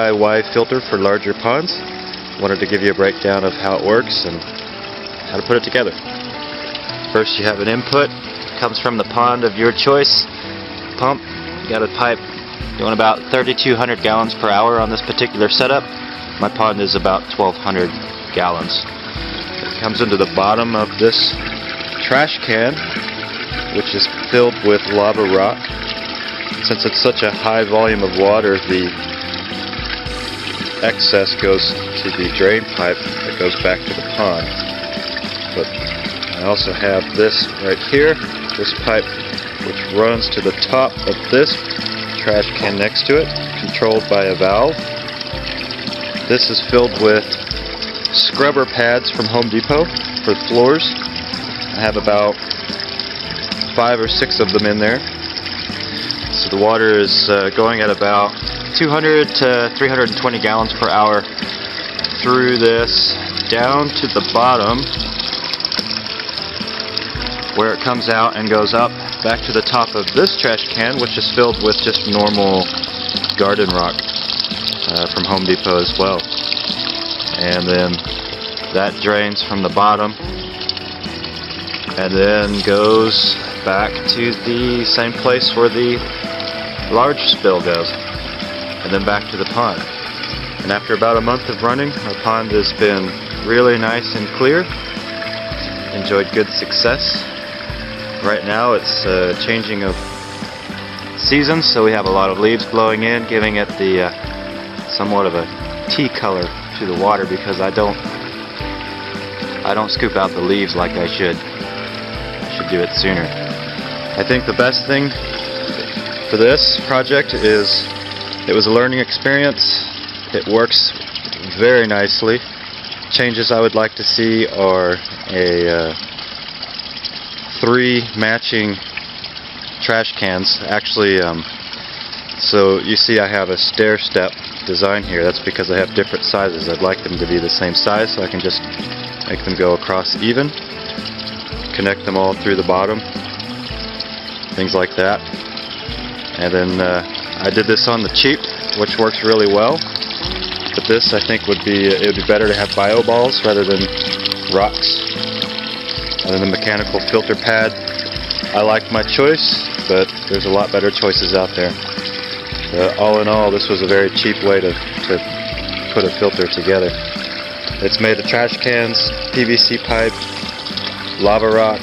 DIY filter for larger ponds. Wanted to give you a breakdown of how it works and how to put it together. First, you have an input. Comes from the pond of your choice. Pump. You got a pipe going about 3,200 gallons per hour on this particular setup. My pond is about 1,200 gallons. It comes into the bottom of this trash can, which is filled with lava rock. Since it's such a high volume of water, the excess goes to the drain pipe that goes back to the pond. But I also have this right here, this pipe which runs to the top of this trash can next to it, controlled by a valve. This is filled with scrubber pads from Home Depot for floors. I have about 5 or 6 of them in there. So the water is going at about 200 to 320 gallons per hour through this down to the bottom, where it comes out and goes up back to the top of this trash can, which is filled with just normal garden rock from Home Depot as well. And then that drains from the bottom and then goes back to the same place where the large spill goes, and then back to the pond. And after about a month of running, our pond has been really nice and clear. Enjoyed good success. Right now it's changing of seasons, so we have a lot of leaves blowing in, giving it the somewhat of a tea color to the water, because I don't scoop out the leaves like I should. I should do it sooner. I think the best thing for this project is it was a learning experience. It works very nicely. Changes I would like to see are a 3 matching trash cans. Actually, so you see I have a stair step design here. That's because I have different sizes. I'd like them to be the same size, so I can just make them go across even, connect them all through the bottom, things like that. And then I did this on the cheap, which works really well. But this, I think, it would be better to have bio balls rather than rocks. And then the mechanical filter pad, I like my choice, but there's a lot better choices out there. All in all, this was a very cheap way to put a filter together. It's made of trash cans, PVC pipe, lava rock,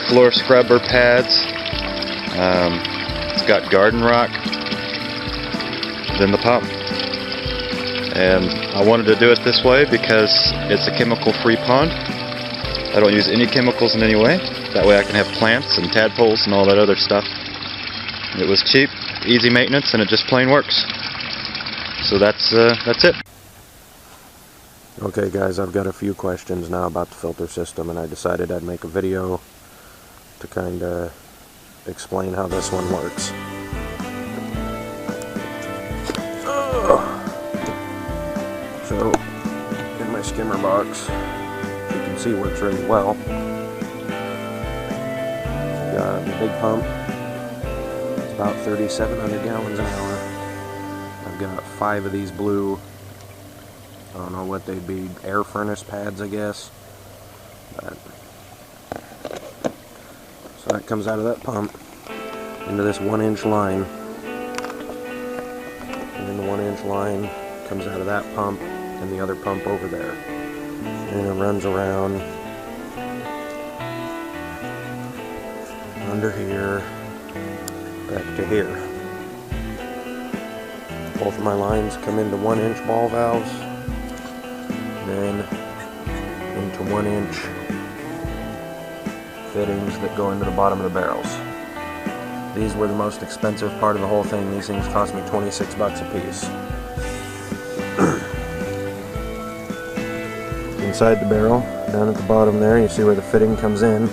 floor scrubber pads. It's got garden rock, then the pump. And I wanted to do it this way because it's a chemical-free pond. I don't use any chemicals in any way. That way I can have plants and tadpoles and all that other stuff. It was cheap, easy maintenance, and it just plain works. So that's it. Okay guys, I've got a few questions now about the filter system, and I decided I'd make a video to kind of explain how this one works. So, in my skimmer box, you can see works really well. Got the big pump. It's about 3,700 gallons an hour. I've got 5 of these blue, I don't know what they'd be, air furnace pads, I guess. But, so that comes out of that pump into this 1-inch line. And then the 1-inch line comes out of that pump and the other pump over there. And it runs around under here, back to here. Both of my lines come into 1-inch ball valves, then into 1-inch fittings that go into the bottom of the barrels. These were the most expensive part of the whole thing. These things cost me 26 bucks a piece. Inside the barrel, down at the bottom there, you see where the fitting comes in.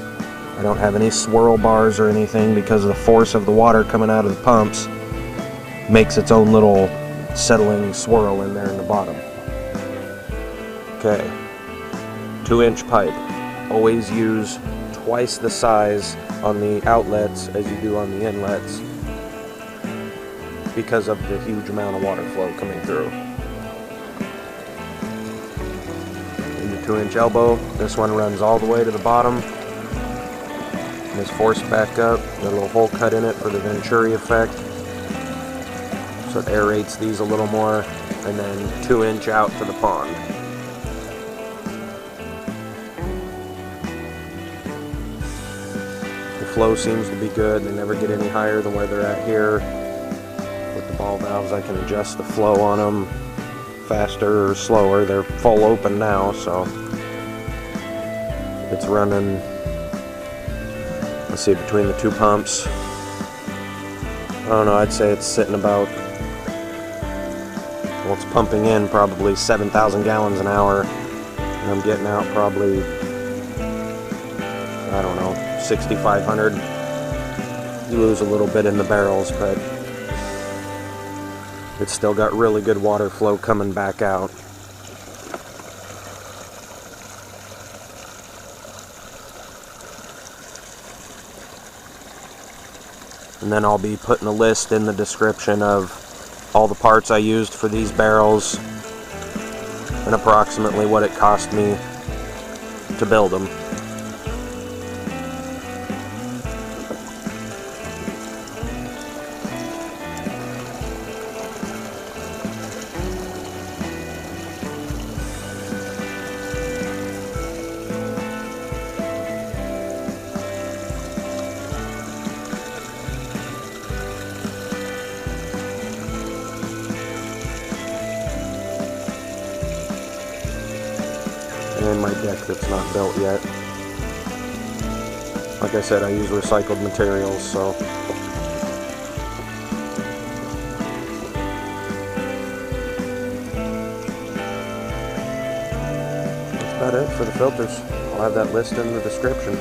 I don't have any swirl bars or anything because of the force of the water coming out of the pumps makes its own little settling swirl in there in the bottom. Okay, 2-inch pipe. Always use twice the size on the outlets as you do on the inlets because of the huge amount of water flow coming through. 2-inch elbow. This one runs all the way to the bottom and is forced back up. Got a little hole cut in it for the Venturi effect, so it aerates these a little more, and then 2-inch out to the pond. The flow seems to be good. They never get any higher than where they're at here. With the ball valves, I can adjust the flow on them faster or slower. They're full open now, so it's running, let's see, between the two pumps, I don't know, I'd say it's sitting about, well, it's pumping in probably 7,000 gallons an hour, and I'm getting out probably, I don't know, 6,500. You lose a little bit in the barrels, but it's still got really good water flow coming back out. And then I'll be putting a list in the description of all the parts I used for these barrels and approximately what it cost me to build them. And my deck that's not built yet. Like I said, I use recycled materials, so that's about it for the filters. I'll have that list in the description.